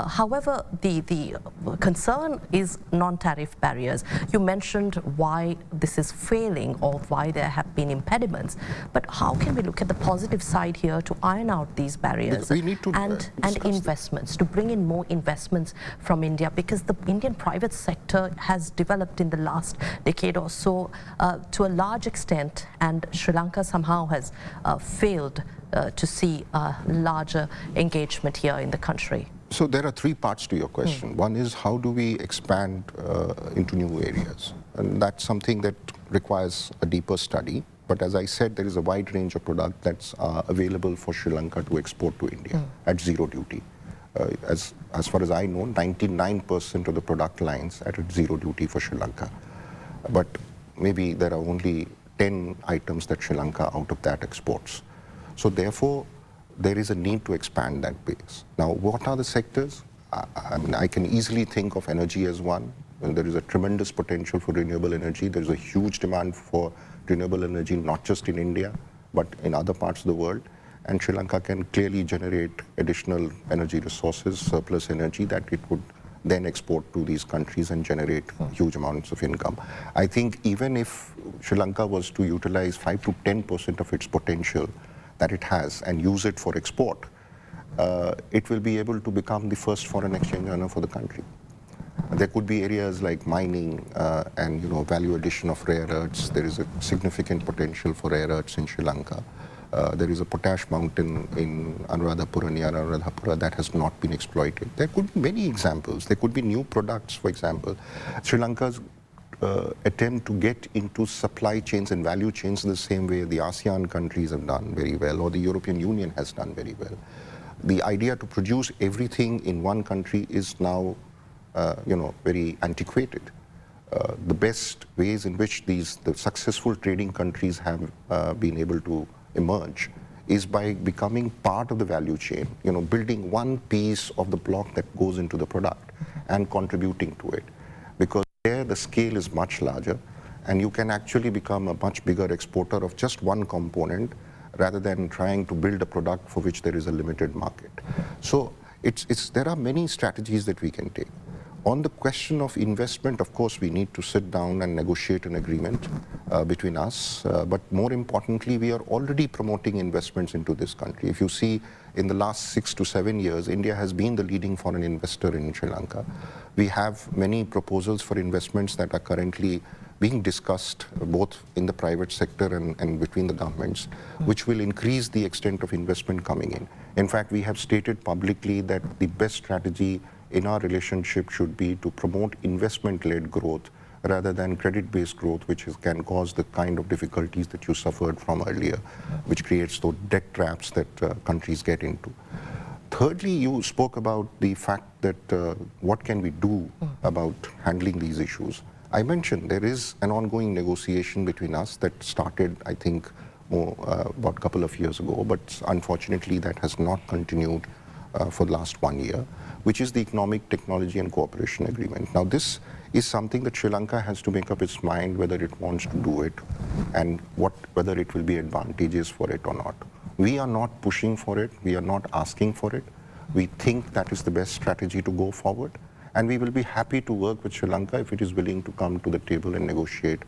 However, the concern is non-tariff barriers. You mentioned why this is failing or why there have been impediments, but how can we look at the positive side here to iron out these barriers and investments, to bring in more investments from India? Because the Indian private sector has developed in the last decade or so to a large extent, and Sri Lanka somehow has failed to see a larger engagement here in the country. So there are three parts to your question. One is how do we expand into new areas? And that's something that requires a deeper study. But as I said, there is a wide range of products that's available for Sri Lanka to export to India at zero duty. As far as I know, 99% of the product lines are at zero duty for Sri Lanka. But maybe there are only 10 items that Sri Lanka out of that exports. So therefore, there is a need to expand that base. Now, what are the sectors? I mean, I can easily think of energy as one. And there is a tremendous potential for renewable energy. There is a huge demand for renewable energy, not just in India, but in other parts of the world. And Sri Lanka can clearly generate additional energy resources, surplus energy that it would then export to these countries and generate huge amounts of income. I think even if Sri Lanka was to utilize 5 to 10% of its potential that it has and use it for export, it will be able to become the first foreign exchange earner for the country. There could be areas like mining and value addition of rare earths. There is a significant potential for rare earths in Sri Lanka. There is a potash mountain in Anuradhapura, near Anuradhapura, that has not been exploited. There could be many examples. There could be new products, for example. Sri Lanka's attempt to get into supply chains and value chains in the same way the ASEAN countries have done very well, or the European Union has done very well. The idea to produce everything in one country is now, very antiquated. The best ways in which the successful trading countries have been able to emerge is by becoming part of the value chain, building one piece of the block that goes into the product and contributing to it. Because there the scale is much larger and you can actually become a much bigger exporter of just one component rather than trying to build a product for which there is a limited market. So there are many strategies that we can take. On the question of investment, of course, we need to sit down and negotiate an agreement between us. But more importantly, we are already promoting investments into this country. If you see, in the last 6 to 7 years, India has been the leading foreign investor in Sri Lanka. We have many proposals for investments that are currently being discussed both in the private sector and between the governments, which will increase the extent of investment coming in. In fact, we have stated publicly that the best strategy in our relationship should be to promote investment-led growth rather than credit-based growth, which can cause the kind of difficulties that you suffered from earlier, which creates those debt traps that countries get into. Thirdly, you spoke about the fact that what can we do about handling these issues. I mentioned there is an ongoing negotiation between us that started, I think, about a couple of years ago, but unfortunately that has not continued for the last 1 year, which is the Economic, Technology and Cooperation Agreement. Now this is something that Sri Lanka has to make up its mind whether it wants to do it and whether it will be advantageous for it or not. We are not pushing for it, we are not asking for it. We think that is the best strategy to go forward, and we will be happy to work with Sri Lanka if it is willing to come to the table and negotiate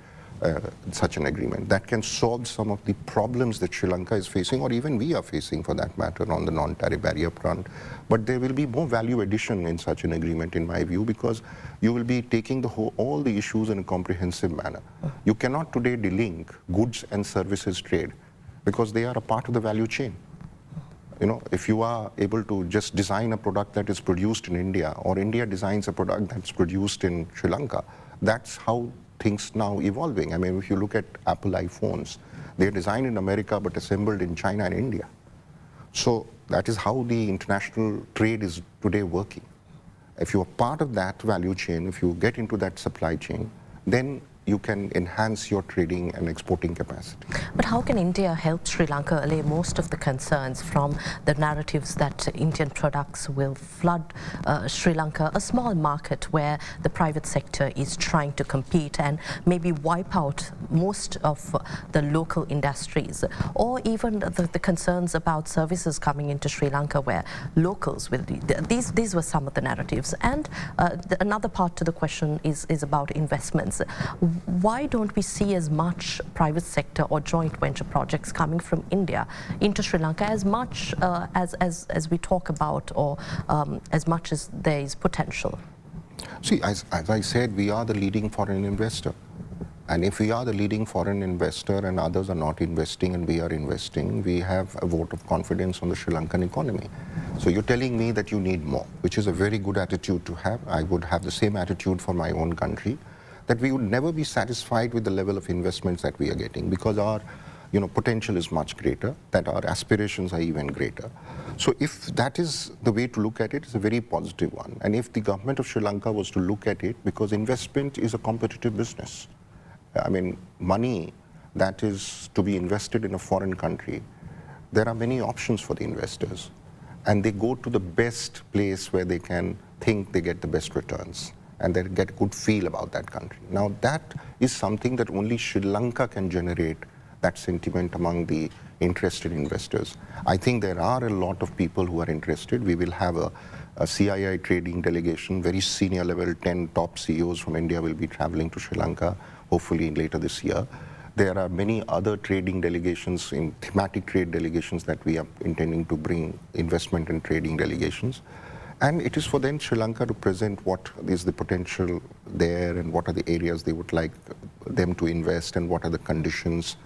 such an agreement that can solve some of the problems that Sri Lanka is facing, or even we are facing for that matter, on the non-tariff barrier front. But there will be more value addition in such an agreement, in my view, because you will be taking all the issues in a comprehensive manner. You cannot today delink goods and services trade because they are a part of the value chain. If you are able to just design a product that is produced in India, or India designs a product that's produced in Sri Lanka, that's how things now evolving. I mean, if you look at Apple iPhones, they're designed in America but assembled in China and India. So that is how the international trade is today working. If you are part of that value chain, if you get into that supply chain, then you can enhance your trading and exporting capacity. But how can India help Sri Lanka allay most of the concerns from the narratives that Indian products will flood Sri Lanka, a small market where the private sector is trying to compete and maybe wipe out most of the local industries, or even the concerns about services coming into Sri Lanka where locals will be. These were some of the narratives. And another part to the question is about investments. Why don't we see as much private sector or joint venture projects coming from India into Sri Lanka as much as we talk about, or as much as there is potential? See, as I said, we are the leading foreign investor. And if we are the leading foreign investor and others are not investing and we are investing, we have a vote of confidence on the Sri Lankan economy. So you're telling me that you need more, which is a very good attitude to have. I would have the same attitude for my own country, that we would never be satisfied with the level of investments that we are getting, because our potential is much greater, that our aspirations are even greater. So if that is the way to look at it, it's a very positive one. And if the government of Sri Lanka was to look at it, because investment is a competitive business. I mean, money that is to be invested in a foreign country, there are many options for the investors. And they go to the best place where they can think they get the best returns, and they get a good feel about that country. Now that is something that only Sri Lanka can generate, that sentiment among the interested investors. I think there are a lot of people who are interested. We will have a CII trading delegation, very senior level, 10 top CEOs from India will be traveling to Sri Lanka, hopefully later this year. There are many other trading delegations, in thematic trade delegations, that we are intending to bring, investment and trading delegations. And it is for then Sri Lanka to present what is the potential there and what are the areas they would like them to invest and what are the conditions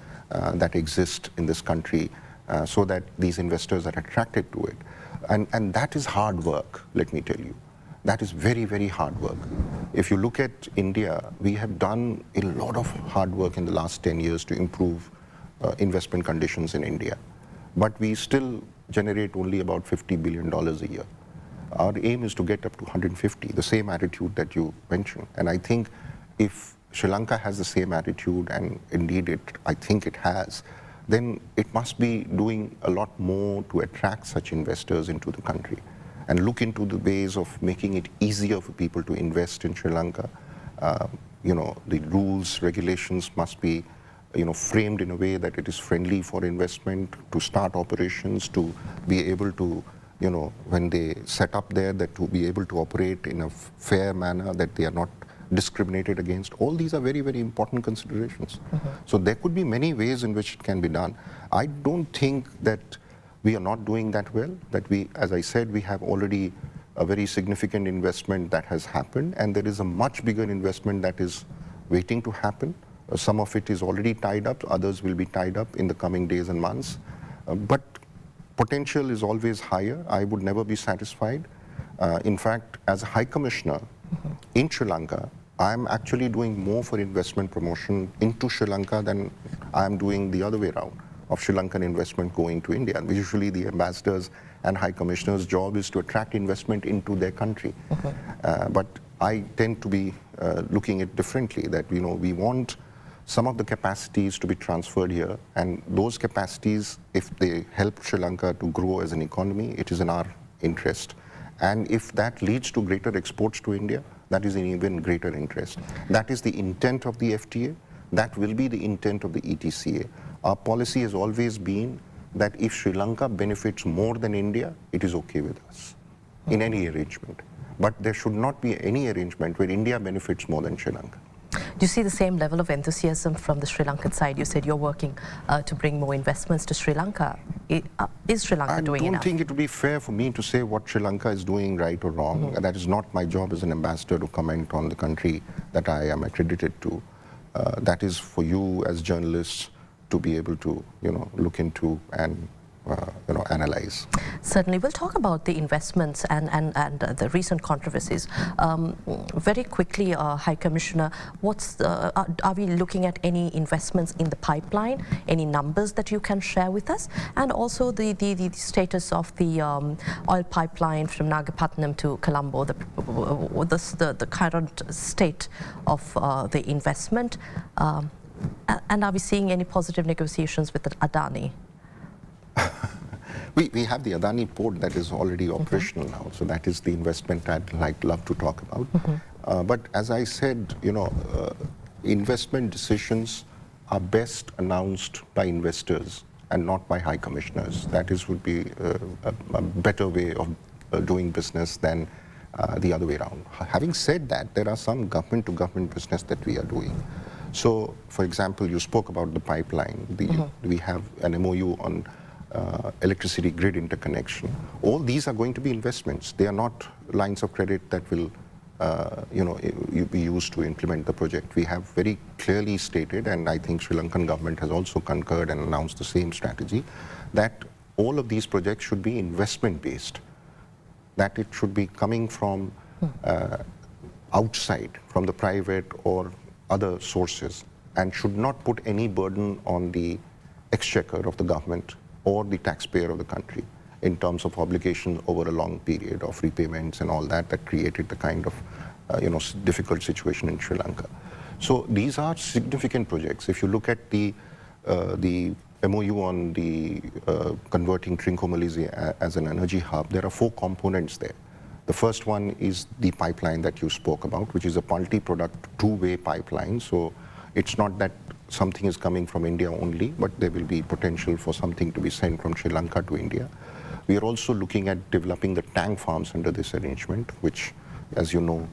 that exist in this country so that these investors are attracted to it. And that is hard work, let me tell you. That is very, very hard work. If you look at India, we have done a lot of hard work in the last 10 years to improve investment conditions in India. But we still generate only about $50 billion a year. Our aim is to get up to 150, the same attitude that you mentioned. And I think if Sri Lanka has the same attitude, and indeed I think it has, then it must be doing a lot more to attract such investors into the country and look into the ways of making it easier for people to invest in Sri Lanka. The rules, regulations must be framed in a way that it is friendly for investment, to start operations, to be able to, when they set up there, that to be able to operate in a fair manner, that they are not discriminated against. All these are very, very important considerations. So there could be many ways in which it can be done. I don't think that we are not doing that well, that we, as I said, we have already a very significant investment that has happened, and there is a much bigger investment that is waiting to happen. Some of it is already tied up, others will be tied up in the coming days and months. But potential is always higher. I would never be satisfied. In fact, as a High Commissioner in Sri Lanka, I'm actually doing more for investment promotion into Sri Lanka than I'm doing the other way around, of Sri Lankan investment going to India. And usually the ambassadors and high commissioners' job is to attract investment into their country. But I tend to be looking at it differently, that we want some of the capacities to be transferred here, and those capacities, if they help Sri Lanka to grow as an economy, it is in our interest. And if that leads to greater exports to India, that is in even greater interest. That is the intent of the FTA. That will be the intent of the ETCA. Our policy has always been that if Sri Lanka benefits more than India, it is okay with us in any arrangement. But there should not be any arrangement where India benefits more than Sri Lanka. Do you see the same level of enthusiasm from the Sri Lankan side? You said you're working to bring more investments to Sri Lanka. Is Sri Lanka doing enough? I don't think it would be fair for me to say what Sri Lanka is doing right or wrong. That is not my job as an ambassador to comment on the country that I am accredited to. That is for you as journalists to be able to, look into and analyze. Certainly. We'll talk about the investments and the recent controversies. Very quickly, High Commissioner, are we looking at any investments in the pipeline? Any numbers that you can share with us? And also the status of the oil pipeline from Nagapattinam to Colombo, the current state of the investment. And are we seeing any positive negotiations with the Adani? We have the Adani port that is already operational now, so that is the investment I'd love to talk about. But as I said, investment decisions are best announced by investors and not by high commissioners. That would be a better way of doing business than the other way around. Having said that, there are some government-to-government business that we are doing. So, for example, you spoke about the pipeline. We have an MOU on electricity grid interconnection. All these are going to be investments. They are not lines of credit that will be used to implement the project. We have very clearly stated, and I think Sri Lankan government has also concurred and announced the same strategy, that all of these projects should be investment-based. that it should be coming from outside, from the private or other sources, and should not put any burden on the exchequer of the government or the taxpayer of the country in terms of obligation over a long period of repayments and all that created the kind of difficult situation in Sri Lanka. So these are significant projects. If you look at the MOU on the converting Trincomalee as an energy hub, there are 4 components there. The first one is the pipeline that you spoke about, which is a multi-product two-way pipeline. So it's not that something is coming from India only, but there will be potential for something to be sent from Sri Lanka to India. We are also looking at developing the tank farms under this arrangement, which, as you know,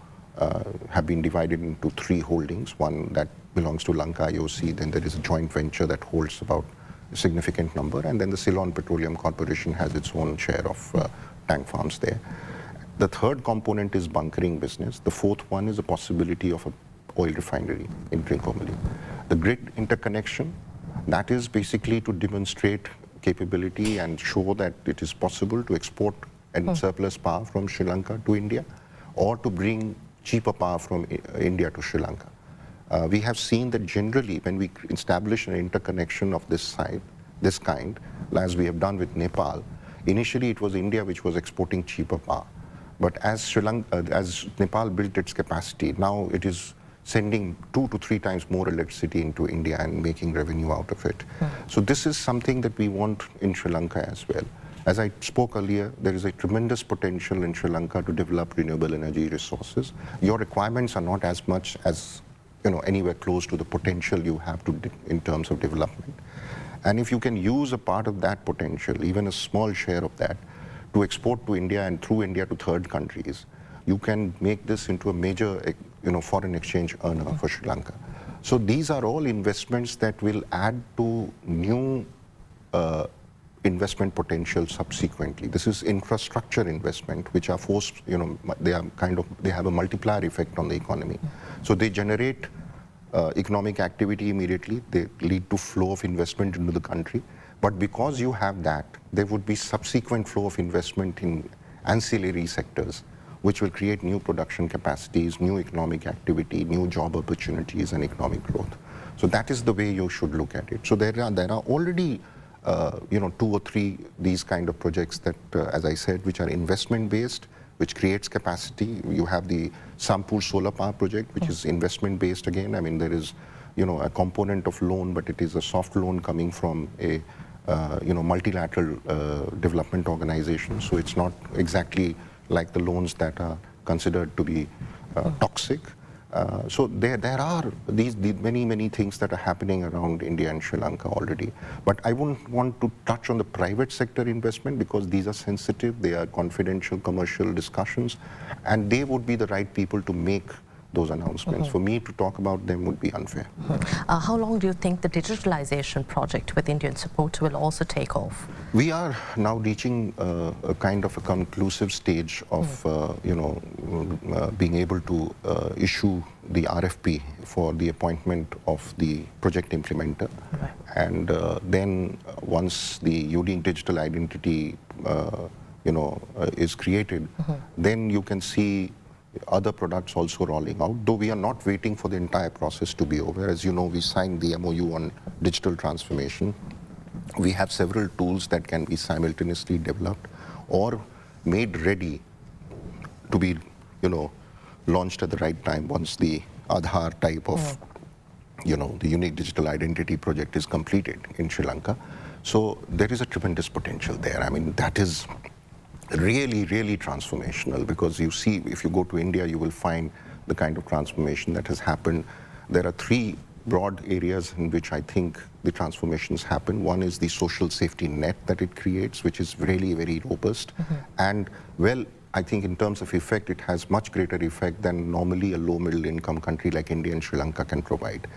have been divided into 3 holdings. One that belongs to Lanka IOC, then there is a joint venture that holds about a significant number, and then the Ceylon Petroleum Corporation has its own share of tank farms there. The third component is bunkering business. The fourth one is a possibility of an oil refinery in Trincomalee. The grid interconnection, that is basically to demonstrate capability and show that it is possible to export and surplus power from Sri Lanka to India, or to bring cheaper power from India to Sri Lanka. We have seen that generally when we establish an interconnection of this kind, as we have done with Nepal, initially it was India which was exporting cheaper power. But as Nepal built its capacity, now it is sending 2 to 3 times more electricity into India and making revenue out of it. So this is something that we want in Sri Lanka as well. As I spoke earlier, there is a tremendous potential in Sri Lanka to develop renewable energy resources. Your requirements are not as much as anywhere close to the potential you have in terms of development. And if you can use a part of that potential, even a small share of that, to export to India and through India to third countries, you can make this into a major foreign exchange earner for Sri Lanka. So these are all investments that will add to new investment potential subsequently. This is infrastructure investment, which are forced, they have a multiplier effect on the economy. So they generate economic activity immediately, they lead to flow of investment into the country. But because you have that, there would be subsequent flow of investment in ancillary sectors, which will create new production capacities, new economic activity, new job opportunities and economic growth. So that is the way you should look at it. So there are already 2 or 3 these kind of projects that, as I said, which are investment based, which creates capacity. You have the Sampur solar power project, which is investment based again. I mean, there is a component of loan, but it is a soft loan coming from a multilateral development organization. So it's not exactly like the loans that are considered to be toxic. So there are these many things that are happening around India and Sri Lanka already. But I wouldn't want to touch on the private sector investment because these are sensitive, they are confidential commercial discussions, and they would be the right people to make those announcements. For me to talk about them would be unfair. How long do you think the digitalization project with Indian support will also take off? We are now reaching a kind of a conclusive stage of being able to issue the RFP for the appointment of the project implementer. Right. And then once the unique digital identity is created, then you can see other products also rolling out, though we are not waiting for the entire process to be over. As you know, we signed the MOU on digital transformation. We have several tools that can be simultaneously developed or made ready to be, launched at the right time once the Aadhaar type of, the unique digital identity project is completed in Sri Lanka. So there is a tremendous potential there. I mean, that is really transformational, because you see, if you go to India, you will find the kind of transformation that has happened. There are 3 broad areas in which I think the transformations happen. One is the social safety net that it creates, which is really very robust. And well, I think in terms of effect, it has much greater effect than normally a low middle income country like India and Sri Lanka can provide.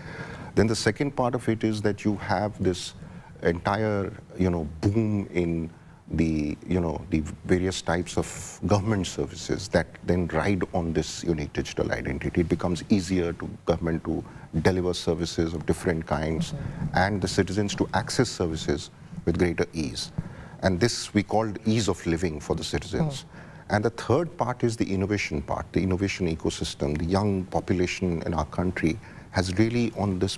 Then the second part of it is that you have this entire, boom in the various types of government services that then ride on this unique digital identity. It becomes easier to government to deliver services of different kinds and the citizens to access services with greater ease. And this we called ease of living for the citizens. And the third part is the innovation part, the innovation ecosystem. The young population in our country has really, on this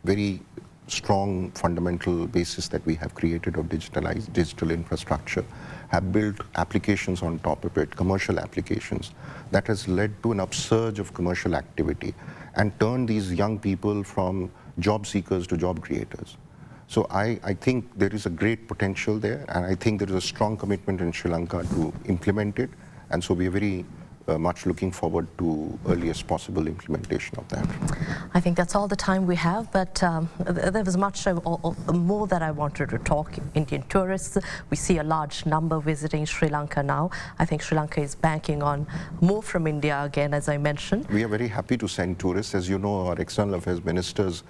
very strong fundamental basis that we have created of digital infrastructure, have built applications on top of it, commercial applications, that has led to an upsurge of commercial activity and turned these young people from job seekers to job creators. So I think there is a great potential there, and I think there is a strong commitment in Sri Lanka to implement it, and so we are very much looking forward to earliest possible implementation of that. I think that's all the time we have, but there was much more that I wanted to talk. Indian tourists, we see a large number visiting Sri Lanka now. I think Sri Lanka is banking on more from India again, as I mentioned. We are very happy to send tourists. As you know, our External Affairs Minister's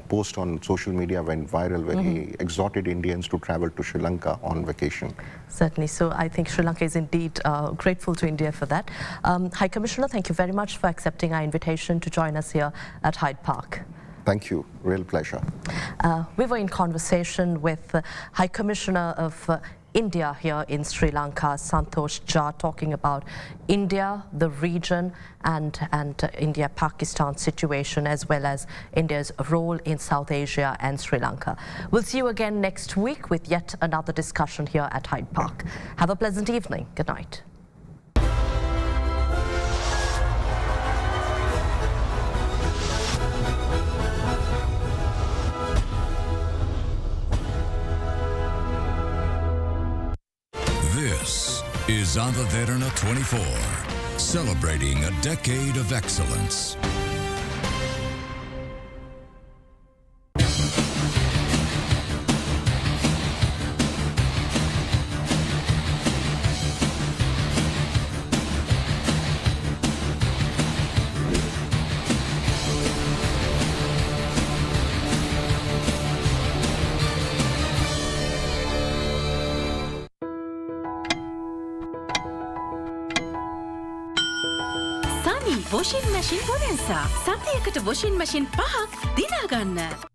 post on social media went viral where he exhorted Indians to travel to Sri Lanka on vacation. Certainly. So I think Sri Lanka is indeed grateful to India for that. High Commissioner, thank you very much for accepting our invitation to join us here at Hyde Park. Thank you. Real pleasure. We were in conversation with High Commissioner of India here in Sri Lanka, Santosh Jha, talking about India, the region, and India-Pakistan situation, as well as India's role in South Asia and Sri Lanka. We'll see you again next week with yet another discussion here at Hyde Park. Have a pleasant evening. Good night. This is Derana 24, celebrating a decade of excellence. Washing machine පොරෙන්සා සතියකට washing machine 5ක් දිනාගන්න.